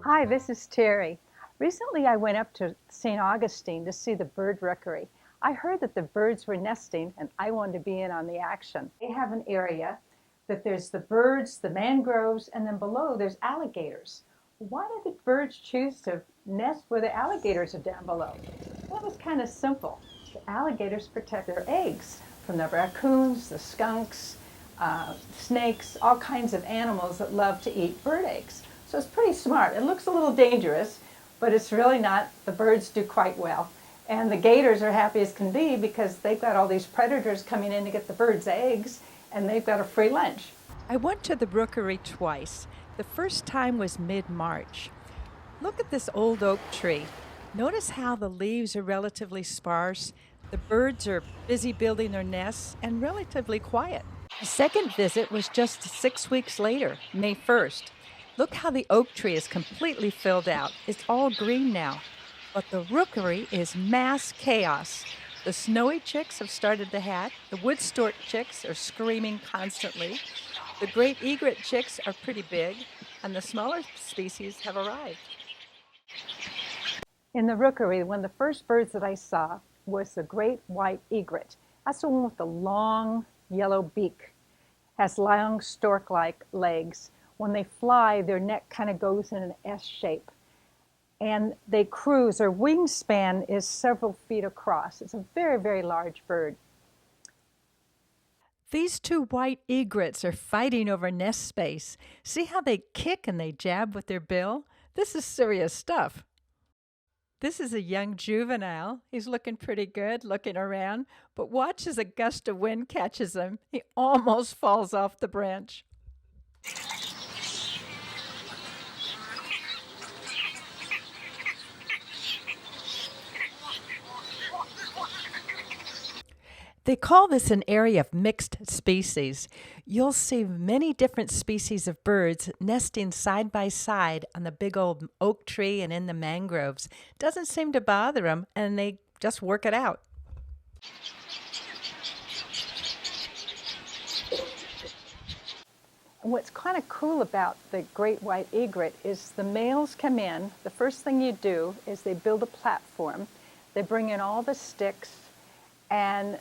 Hi, this is Teri. Recently I went up to St. Augustine to see the bird rookery. I heard that the birds were nesting and I wanted to be in on the action. They have an area that there's the birds, the mangroves, and then below there's alligators. Why did the birds choose to nest where the alligators are down below? Well, it was kind of simple. The alligators protect their eggs from the raccoons, the skunks, snakes, all kinds of animals that love to eat bird eggs. So it's pretty smart. It looks a little dangerous, but it's really not. The birds do quite well. And the gators are happy as can be because they've got all these predators coming in to get the birds' eggs, and they've got a free lunch. I went to the Rookery twice. The first time was mid-March. Look at this old oak tree. Notice how the leaves are relatively sparse. The birds are busy building their nests and relatively quiet. The second visit was just 6 weeks later, May 1st. Look how the oak tree is completely filled out. It's all green now. But the Rookery is mass chaos. The snowy chicks have started to hatch. The Woodstork chicks are screaming constantly. The great egret chicks are pretty big, and the smaller species have arrived. In the Rookery, one of the first birds that I saw was the great white egret. That's the one with the long yellow beak. Has long stork-like legs. When they fly, their neck kind of goes in an S shape. And they cruise. Their wingspan is several feet across. It's a very, very large bird. These two white egrets are fighting over nest space. See how they kick and they jab with their bill? This is serious stuff. This is a young juvenile. He's looking pretty good, looking around, but watch as a gust of wind catches him. He almost falls off the branch. They call this an area of mixed species. You'll see many different species of birds nesting side by side on the big old oak tree and in the mangroves. Doesn't seem to bother them, and they just work it out. What's kind of cool about the great white egret is the males come in. The first thing you do is they build a platform. They bring in all the sticks, and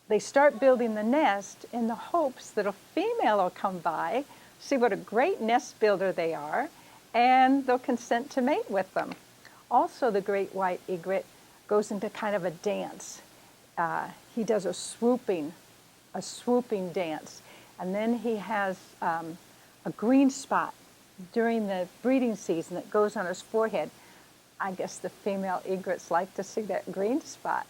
they start building the nest in the hopes that a female will come by, see what a great nest builder they are, and they'll consent to mate with them. Also, the great white egret goes into kind of a dance. He does a swooping dance. And then he has a green spot during the breeding season that goes on his forehead. I guess the female egrets like to see that green spot.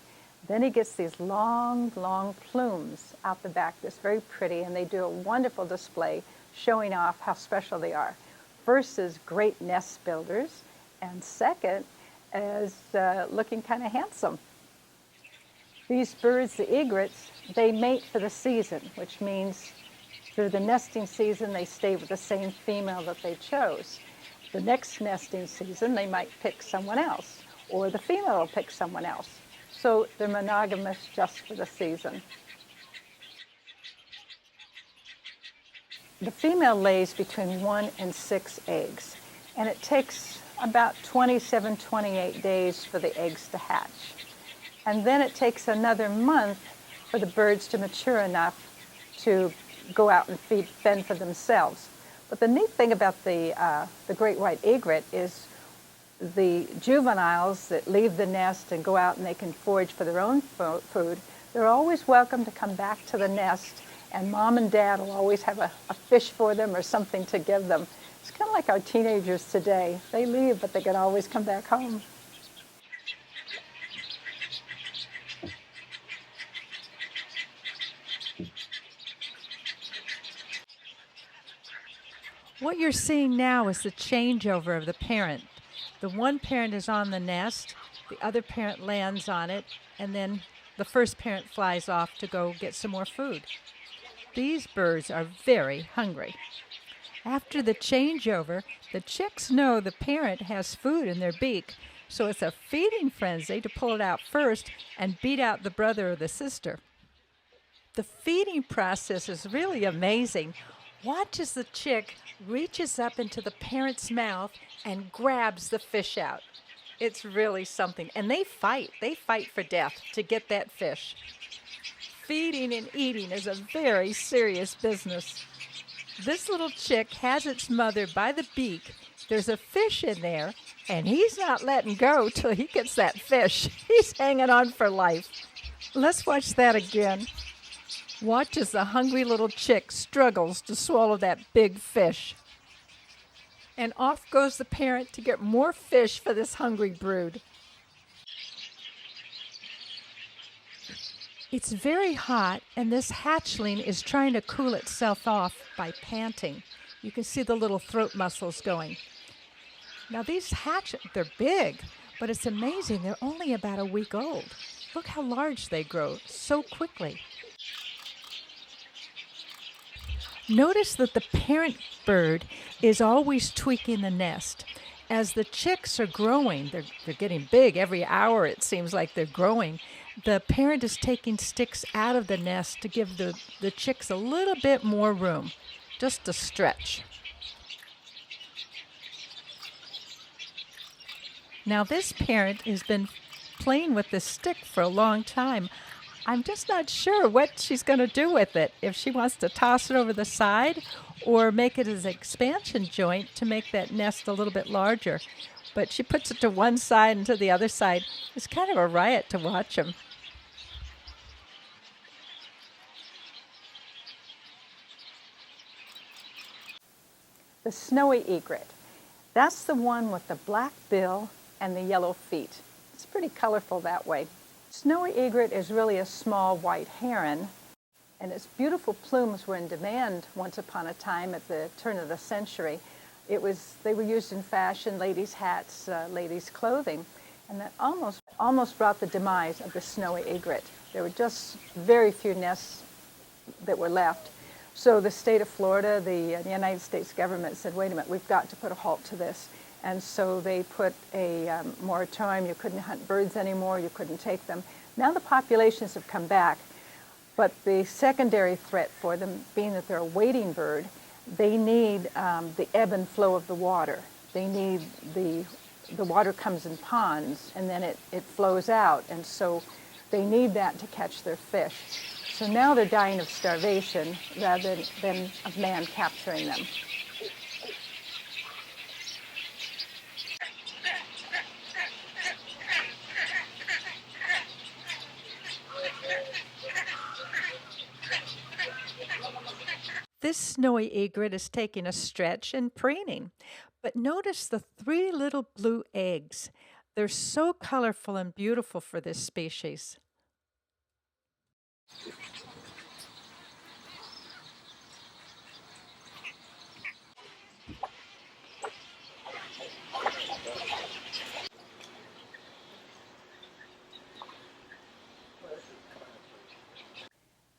Then he gets these long, long plumes out the back that's very pretty, and they do a wonderful display showing off how special they are. First is great nest builders, and second is looking kind of handsome. These birds, the egrets, they mate for the season, which means through the nesting season they stay with the same female that they chose. The next nesting season they might pick someone else, or the female will pick someone else. So they're monogamous just for the season. The female lays between 1 and 6 eggs, and it takes about 27, 28 days for the eggs to hatch. And then it takes another month for the birds to mature enough to go out and fend for themselves. But the neat thing about the great white egret is the juveniles that leave the nest and go out and they can forage for their own food, they're always welcome to come back to the nest, and mom and dad will always have a fish for them or something to give them. It's kind of like our teenagers today. They leave, but they can always come back home. What you're seeing now is the changeover of the parent. The one parent is on the nest, the other parent lands on it, and then the first parent flies off to go get some more food. These birds are very hungry. After the changeover, the chicks know the parent has food in their beak, so it's a feeding frenzy to pull it out first and beat out the brother or the sister. The feeding process is really amazing. Watch as the chick reaches up into the parent's mouth and grabs the fish out. It's really something. And they fight. They fight for death to get that fish. Feeding and eating is a very serious business. This little chick has its mother by the beak. There's a fish in there, and he's not letting go till he gets that fish. He's hanging on for life. Let's watch that again. Watch as the hungry little chick struggles to swallow that big fish. And off goes the parent to get more fish for this hungry brood. It's very hot, and this hatchling is trying to cool itself off by panting. You can see the little throat muscles going. Now these they're big, but it's amazing. They're only about a week old. Look how large they grow so quickly. Notice that the parent bird is always tweaking the nest. As the chicks are growing, they're getting big. Every hour it seems like they're growing. The parent is taking sticks out of the nest to give the chicks a little bit more room, just to stretch. Now this parent has been playing with this stick for a long time. I'm just not sure what she's going to do with it, if she wants to toss it over the side or make it as an expansion joint to make that nest a little bit larger. But she puts it to one side and to the other side. It's kind of a riot to watch them. The snowy egret. That's the one with the black bill and the yellow feet. It's pretty colorful that way. Snowy egret is really a small white heron, and its beautiful plumes were in demand once upon a time at the turn of the century. They were used in fashion, ladies' hats, ladies' clothing, and that almost brought the demise of the snowy egret. There were just very few nests that were left. So the state of Florida, the United States government said, wait a minute, we've got to put a halt to this. And so they put a moratorium. You couldn't hunt birds anymore. You couldn't take them. Now the populations have come back, but the secondary threat for them, being that they're a wading bird, they need the ebb and flow of the water. They need the water comes in ponds, and then it flows out, and so they need that to catch their fish. So now they're dying of starvation rather than of man capturing them. This snowy egret is taking a stretch and preening. But notice the 3 little blue eggs. They're so colorful and beautiful for this species.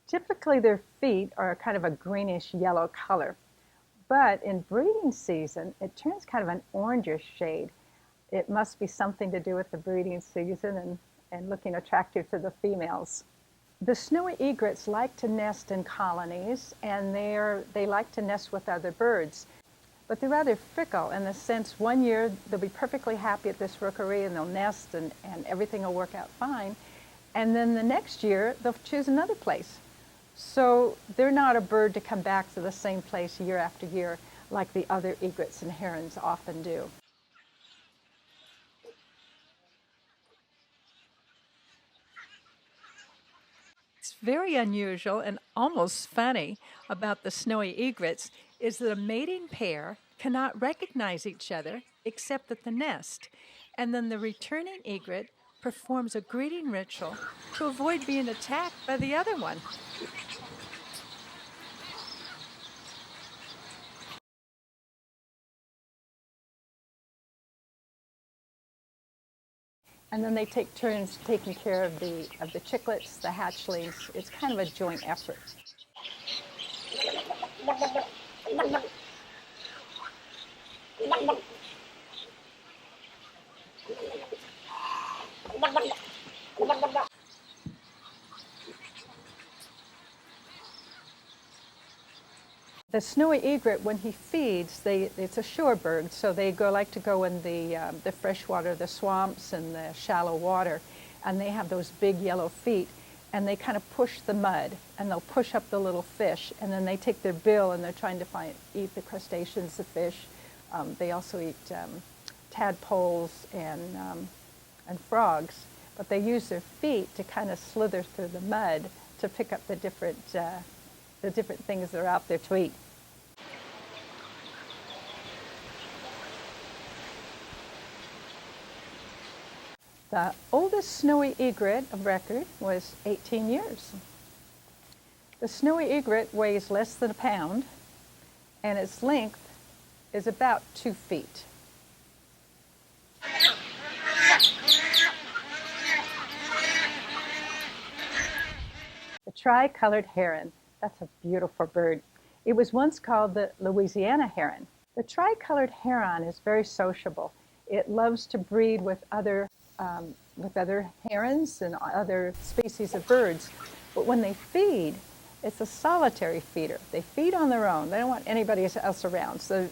Typically their feet are kind of a greenish yellow color, but in breeding season it turns kind of an orangish shade. It must be something to do with the breeding season and looking attractive to the females. The snowy egrets like to nest in colonies, and they like to nest with other birds, but they're rather fickle in the sense one year they'll be perfectly happy at this rookery and they'll nest and everything will work out fine, and then the next year they'll choose another place. So they're not a bird to come back to the same place year after year like the other egrets and herons often do. It's very unusual and almost funny about the snowy egrets is that a mating pair cannot recognize each other except at the nest, and then the returning egret performs a greeting ritual to avoid being attacked by the other one. And then they take turns taking care of the chicklets, the hatchlings. It's kind of a joint effort. The snowy egret, when he feeds, it's a shorebird, so they like to go in the fresh water, the swamps and the shallow water, and they have those big yellow feet, and they kind of push the mud, and they'll push up the little fish, and then they take their bill and they're trying to eat the crustaceans, the fish. They also eat tadpoles and frogs, but they use their feet to kind of slither through the mud to pick up the different things that are out there to eat. The oldest snowy egret of record was 18 years. The snowy egret weighs less than a pound, and its length is about 2 feet. The tri-colored heron. That's a beautiful bird. It was once called the Louisiana heron. The tri-colored heron is very sociable. It loves to breed with other herons and other species of birds. But when they feed, it's a solitary feeder. They feed on their own. They don't want anybody else around. So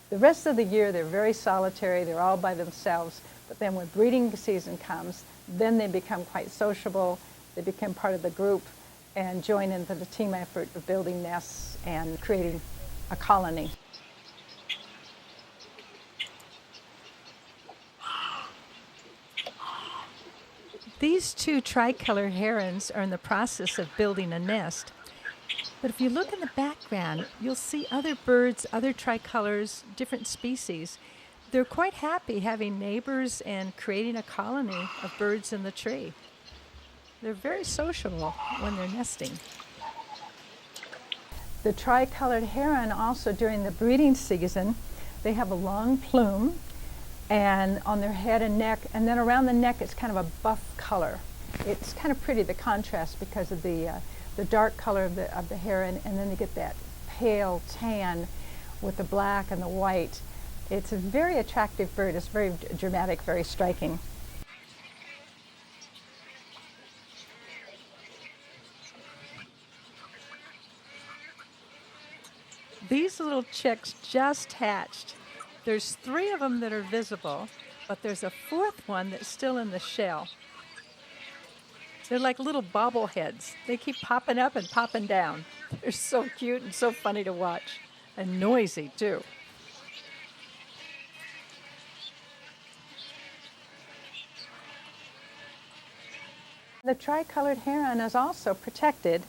the rest of the year, they're very solitary. They're all by themselves. But then when breeding season comes, then they become quite sociable. They become part of the group and join into the team effort of building nests and creating a colony. These two tricolor herons are in the process of building a nest. But if you look in the background, you'll see other birds, other tricolors, different species. They're quite happy having neighbors and creating a colony of birds in the tree. They're very sociable when they're nesting. The tri-colored heron also, during the breeding season, they have a long plume and on their head and neck, and then around the neck it's kind of a buff color. It's kind of pretty, the contrast, because of the dark color of the heron, and then they get that pale tan with the black and the white. It's a very attractive bird. It's very dramatic, very striking. These little chicks just hatched. There's 3 of them that are visible, but there's a 4th one that's still in the shell. They're like little bobbleheads. They keep popping up and popping down. They're so cute and so funny to watch, and noisy too. The tri-colored heron is also protected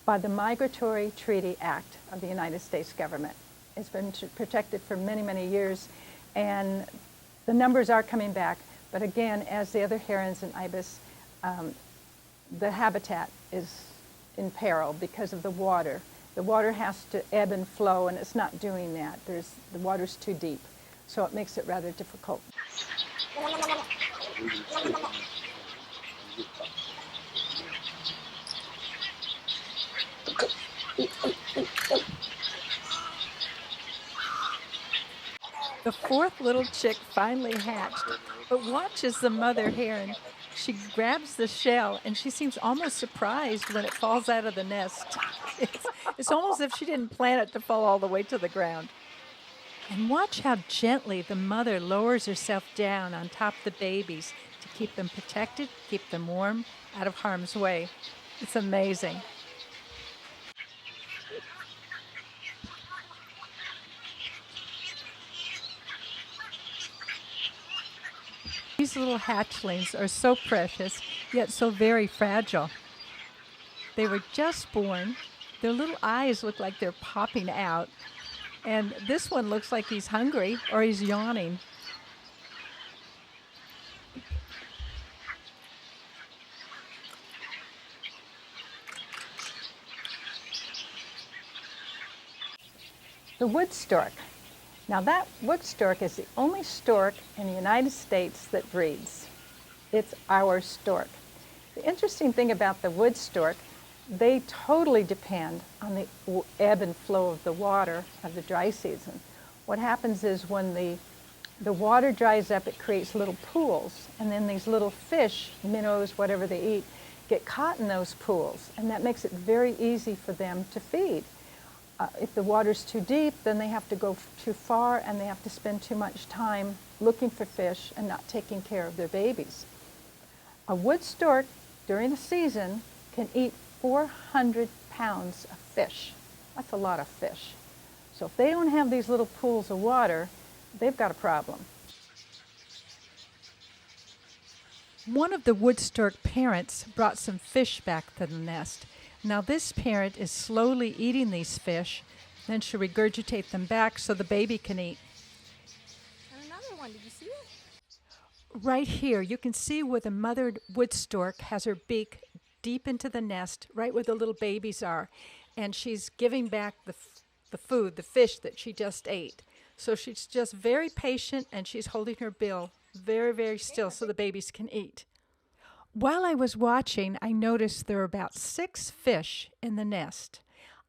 by the Migratory Treaty Act of the United States government. It's been protected for many, many years, and the numbers are coming back. But again, as the other herons and ibis, the habitat is in peril because of the water. The water has to ebb and flow, and it's not doing that. The water's too deep, so it makes it rather difficult. The 4th little chick finally hatched, but watch as the mother heron. She grabs the shell, and she seems almost surprised when it falls out of the nest. It's almost as if she didn't plan it to fall all the way to the ground. And watch how gently the mother lowers herself down on top of the babies to keep them protected, keep them warm, out of harm's way. It's amazing. These little hatchlings are so precious, yet so very fragile. They were just born. Their little eyes look like they're popping out. And this one looks like he's hungry or he's yawning. The Woodstork. Now that Woodstork is the only stork in the United States that breeds. It's our stork. The interesting thing about the Woodstork, they totally depend on the ebb and flow of the water of the dry season. What happens is when the water dries up, it creates little pools, and then these little fish, minnows, whatever they eat, get caught in those pools, and that makes it very easy for them to feed. If the water's too deep, then they have to go too far and they have to spend too much time looking for fish and not taking care of their babies. A wood stork during the season can eat 400 pounds of fish. That's a lot of fish. So if they don't have these little pools of water, they've got a problem. One of the Woodstork parents brought some fish back to the nest. Now this parent is slowly eating these fish, then she'll regurgitate them back so the baby can eat. And another one, did you see it? Right here, you can see where the mother Woodstork has her beak deep into the nest, right where the little babies are, and she's giving back the food, the fish that she just ate. So she's just very patient, and she's holding her bill very, very still so the babies can eat. While I was watching, I noticed there were about 6 fish in the nest.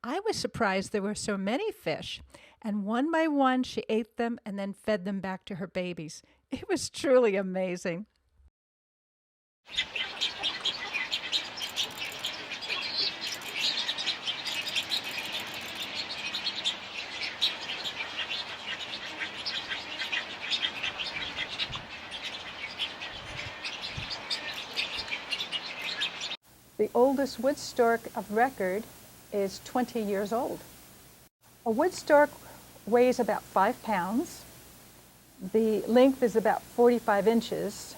I was surprised there were so many fish, and one by one she ate them and then fed them back to her babies. It was truly amazing. The oldest wood stork of record is 20 years old. A wood stork weighs about 5 pounds. The length is about 45 inches,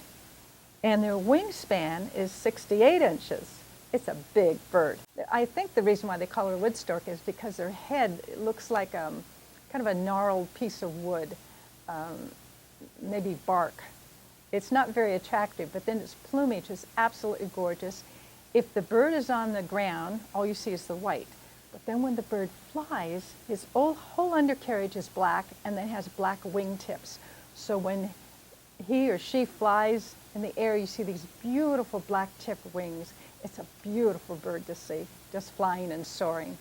and their wingspan is 68 inches. It's a big bird. I think the reason why they call her wood stork is because their head looks like kind of a gnarled piece of wood, maybe bark. It's not very attractive, but then its plumage is absolutely gorgeous. If the bird is on the ground, all you see is the white. But then when the bird flies, his whole undercarriage is black and then has black wingtips. So when he or she flies in the air, you see these beautiful black tip wings. It's a beautiful bird to see, just flying and soaring.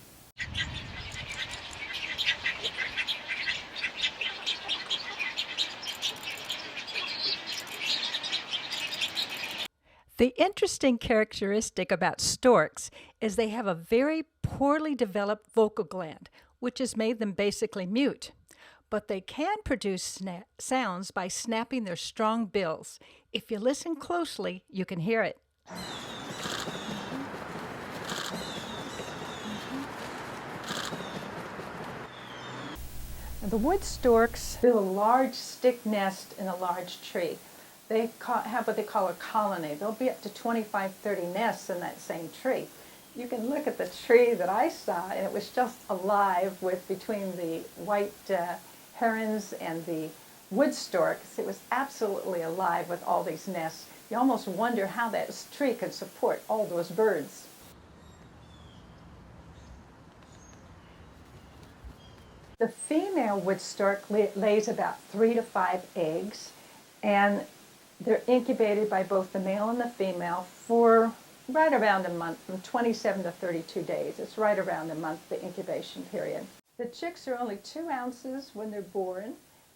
The interesting characteristic about storks is they have a very poorly developed vocal gland, which has made them basically mute. But they can produce sounds by snapping their strong bills. If you listen closely, you can hear it. The wood storks build a large stick nest in a large tree. They have what they call a colony. There'll be up to 25, 30 nests in that same tree. You can look at the tree that I saw, and it was just alive with between the white herons and the wood storks. It was absolutely alive with all these nests. You almost wonder how that tree could support all those birds. The female wood stork lays about 3 to 5 eggs, and they're incubated by both the male and the female for right around a month, from 27 to 32 days. It's right around a month, the incubation period. The chicks are only 2 ounces when they're born,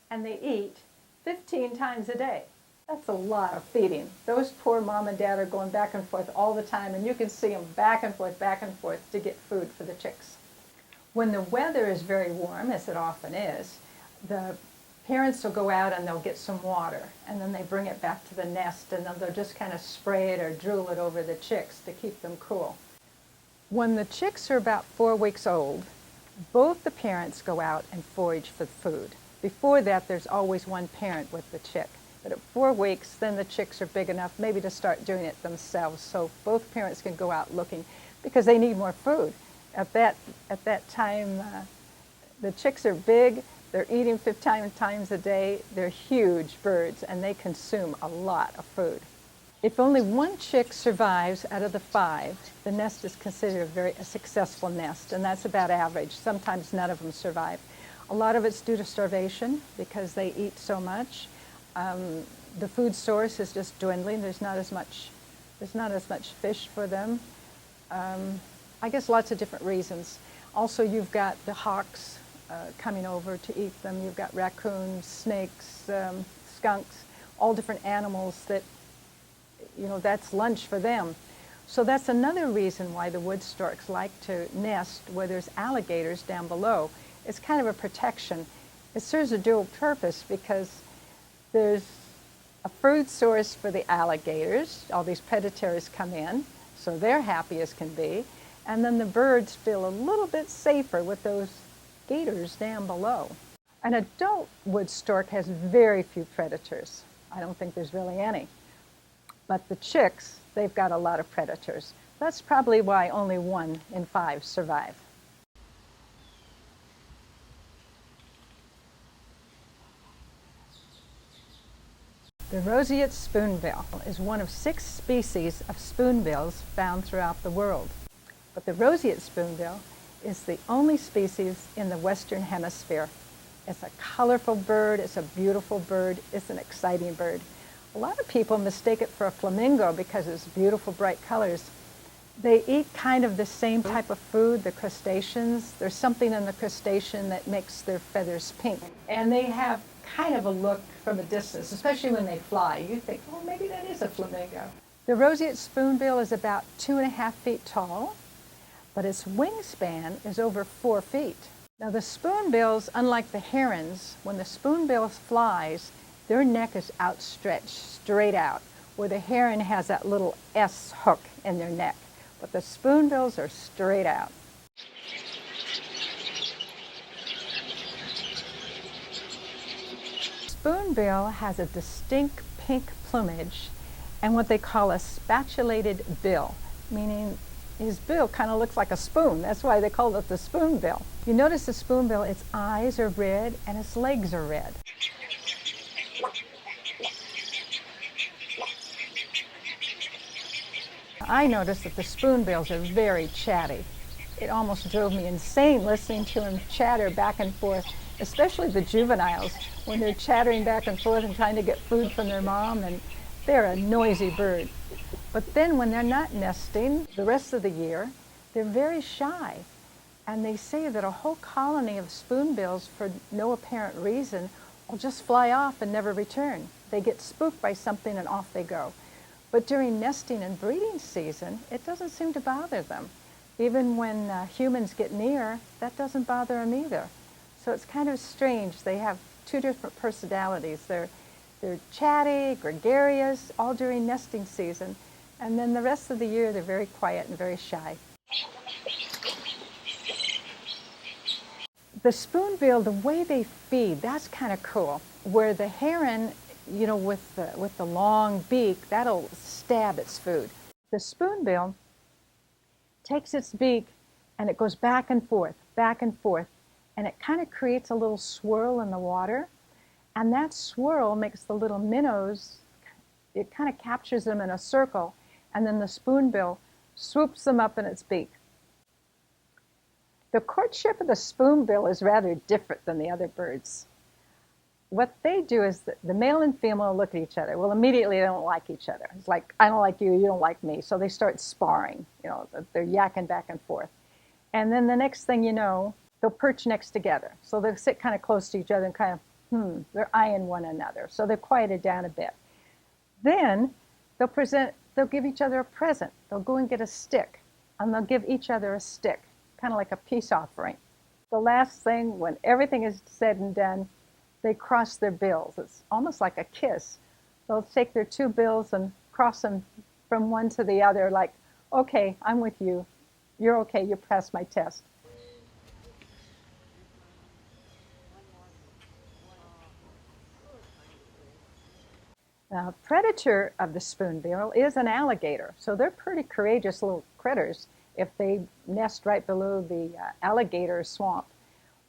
and they eat 15 times a day. That's a lot of feeding. Those poor mom and dad are going back and forth all the time, and you can see them back and forth to get food for the chicks. When the weather is very warm, as it often is, the parents will go out and they'll get some water, and then they bring it back to the nest, and then they'll just kind of spray it or drool it over the chicks to keep them cool. When the chicks are about 4 weeks old, both the parents go out and forage for food. Before that, there's always one parent with the chick. But at 4 weeks, then the chicks are big enough maybe to start doing it themselves, so both parents can go out looking because they need more food. At that time, the chicks are big. They're eating 15 times a day. They're huge birds, and they consume a lot of food. If only one chick survives out of the 5, the nest is considered a successful nest, and that's about average. Sometimes none of them survive. A lot of it's due to starvation because they eat so much. The food source is just dwindling. There's not as much fish for them. I guess lots of different reasons. Also, you've got the hawks coming over to eat them. You've got raccoons, snakes, skunks, all different animals that, that's lunch for them. So that's another reason why the wood storks like to nest where there's alligators down below. It's kind of a protection. It serves a dual purpose because there's a food source for the alligators. All these predators come in, so they're happy as can be. And then the birds feel a little bit safer with those gators down below. An adult wood stork has very few predators. I don't think there's really any. But the chicks, they've got a lot of predators. That's probably why only 1 in 5 survive. The roseate spoonbill is one of 6 species of spoonbills found throughout the world. But the roseate spoonbill is the only species in the Western Hemisphere. It's a colorful bird, it's a beautiful bird, it's an exciting bird. A lot of people mistake it for a flamingo because it's beautiful, bright colors. They eat kind of the same type of food, the crustaceans. There's something in the crustacean that makes their feathers pink. And they have kind of a look from a distance, especially when they fly. You think, oh, maybe that is a flamingo. The roseate spoonbill is about 2.5 feet tall, but its wingspan is over 4 feet. Now the spoonbills, unlike the herons, when the spoonbill flies, their neck is outstretched, straight out, where the heron has that little S hook in their neck. But the spoonbills are straight out. Spoonbill has a distinct pink plumage and what they call a spatulated bill, meaning his bill kind of looks like a spoon. That's why they call it the spoonbill. You notice the spoonbill, its eyes are red and its legs are red. I noticed that the spoonbills are very chatty. It almost drove me insane listening to them chatter back and forth, especially the juveniles, when they're chattering back and forth and trying to get food from their mom, and they're a noisy bird. But then when they're not nesting the rest of the year, they're very shy. And they say that a whole colony of spoonbills, for no apparent reason, will just fly off and never return. They get spooked by something and off they go. But during nesting and breeding season, it doesn't seem to bother them. Even when humans get near, that doesn't bother them either. So it's kind of strange. They have 2 different personalities. They're chatty, gregarious, all during nesting season. And then the rest of the year, they're very quiet and very shy. The spoonbill, the way they feed, that's kind of cool. Where the heron, you know, with the long beak, that'll stab its food. The spoonbill takes its beak and it goes back and forth, and it kind of creates a little swirl in the water. And that swirl makes the little minnows, it kind of captures them in a circle, and then the spoonbill swoops them up in its beak. The courtship of the spoonbill is rather different than the other birds. What they do is that the male and female look at each other. Well, immediately they don't like each other. It's like, I don't like you, you don't like me. So they start sparring. You know, they're yakking back and forth. And then the next thing you know, they'll perch next together. So they'll sit kind of close to each other and kind of, they're eyeing one another. So they're quieted down a bit. Then they'll give each other a present. They'll go and get a stick, and they'll give each other a stick, kind of like a peace offering. The last thing, when everything is said and done, they cross their bills. It's almost like a kiss. They'll take their 2 bills and cross them from one to the other, like, okay, I'm with you. You're okay, you passed my test. Now, a predator of the spoonbill is an alligator. So they're pretty courageous little critters if they nest right below the alligator swamp.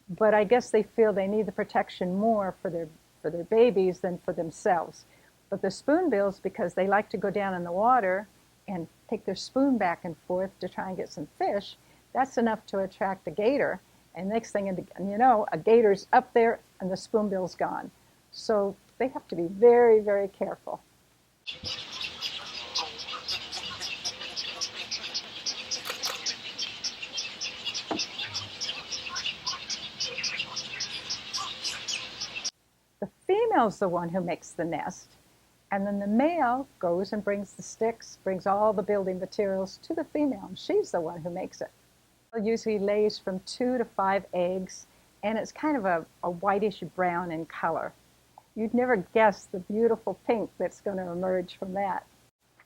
But I guess they feel they need the protection more for their babies than for themselves. But the spoonbills, because they like to go down in the water and take their spoon back and forth to try and get some fish, that's enough to attract a gator. And next thing you know, a gator's up there and the spoonbill's gone. So they have to be very, very careful. The female's the one who makes the nest, And then the male goes and brings the sticks, brings all the building materials to the female, and she's the one who makes it. It usually lays from 2 to 5 eggs, and it's kind of a whitish brown in color. You'd never guess the beautiful pink that's going to emerge from that.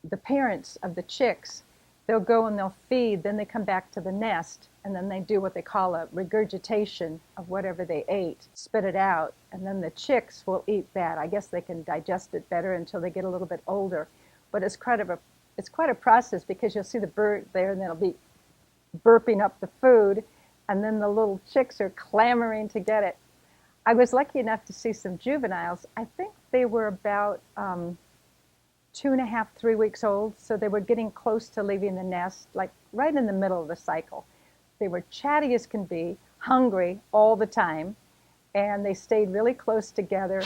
The parents of the chicks, they'll go and they'll feed, then they come back to the nest, and then they do what they call a regurgitation of whatever they ate, spit it out, and then the chicks will eat that. I guess they can digest it better until they get a little bit older. But it's quite a process, because you'll see the bird there, and they'll be burping up the food, and then the little chicks are clamoring to get it. I was lucky enough to see some juveniles. I think they were about 2.5, 3 weeks old, so they were getting close to leaving the nest, like right in the middle of the cycle. They were chatty as can be, hungry all the time, and they stayed really close together.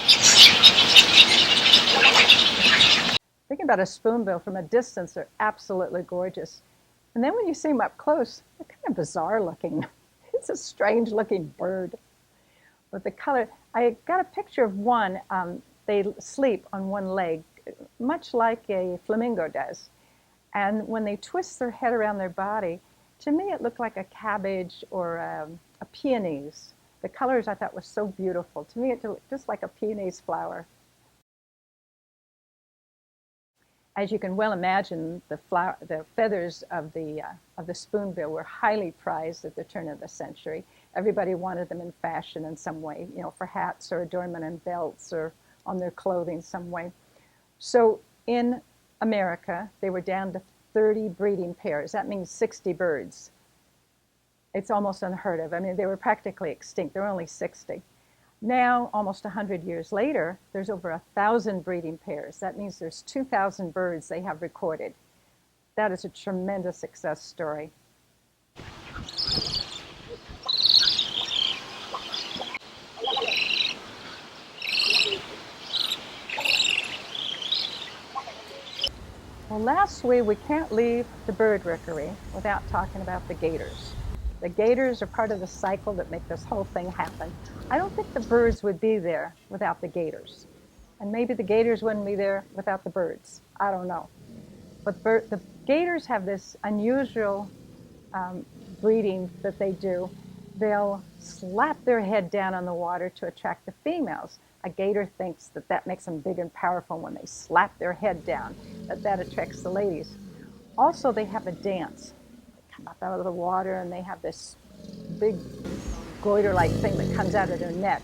Thinking about a spoonbill from a distance, they're absolutely gorgeous. And then when you see them up close, they're kind of bizarre looking. It's a strange looking bird. But the color, I got a picture of one. They sleep on one leg, much like a flamingo does. And when they twist their head around their body, to me it looked like a cabbage or a peonies. The colors I thought were so beautiful. To me it looked just like a peonies flower. As you can well imagine, the feathers of the spoonbill were highly prized at the turn of the century. Everybody wanted them in fashion in some way, for hats or adornment and belts or on their clothing some way. So in America, they were down to 30 breeding pairs. That means 60 birds. It's almost unheard of. I mean, they were practically extinct. There were only 60. Now, almost 100 years later, there's over 1,000 breeding pairs. That means there's 2,000 birds they have recorded. That is a tremendous success story. Well, lastly, we can't leave the bird rookery without talking about the gators. The gators are part of the cycle that make this whole thing happen. I don't think the birds would be there without the gators. And maybe the gators wouldn't be there without the birds. I don't know. But the gators have this unusual breeding that they do. They'll slap their head down on the water to attract the females. A gator thinks that makes them big and powerful when they slap their head down, that attracts the ladies. Also, they have a dance. Come up out of the water, and they have this big goiter-like thing that comes out of their neck,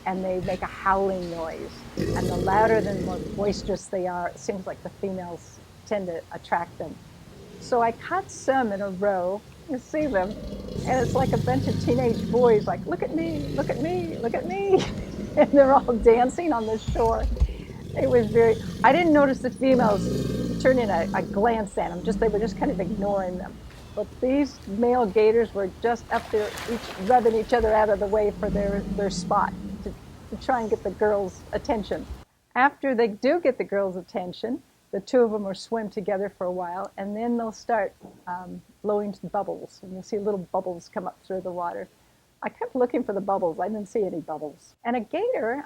and they make a howling noise. And the louder, the more boisterous they are, it seems like the females tend to attract them. So I caught some in a row. You see them, and it's like a bunch of teenage boys, like, look at me, look at me, look at me. And they're all dancing on the shore. It was I didn't notice the females turning a glance at them, they were just kind of ignoring them. But these male gators were just up there, rubbing each other out of the way for their spot to try and get the girls' attention. After they do get the girls' attention, the two of them will swim together for a while, and then they'll start blowing bubbles, and you'll see little bubbles come up through the water. I kept looking for the bubbles. I didn't see any bubbles. And a gator,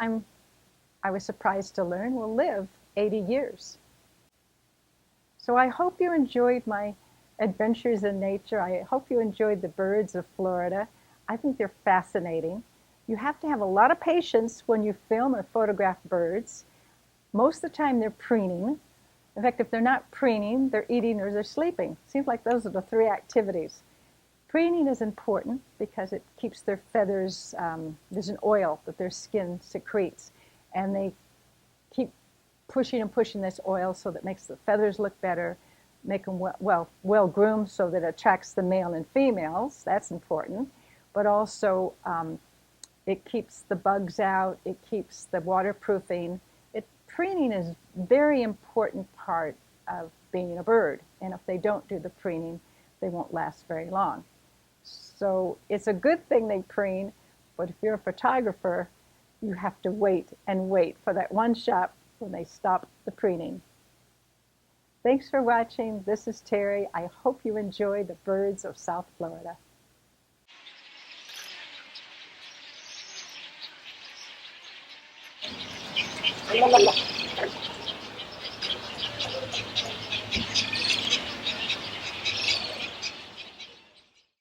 I was surprised to learn, will live 80 years. So I hope you enjoyed my adventures in nature. I hope you enjoyed the birds of Florida. I think they're fascinating. You have to have a lot of patience when you film or photograph birds. Most of the time they're preening. In fact, if they're not preening, they're eating or they're sleeping. Seems like those are the three activities. Preening is important because it keeps their feathers, there's an oil that their skin secretes, and they keep pushing and pushing this oil so that makes the feathers look better, make them well groomed so that it attracts the male and females. That's important. But also it keeps the bugs out, it keeps the waterproofing. Preening is a very important part of being a bird, and if they don't do the preening, they won't last very long. So it's a good thing they preen, but if you're a photographer, you have to wait and wait for that one shot when they stop the preening. Thanks for watching. This is Teri. I hope you enjoy the birds of South Florida.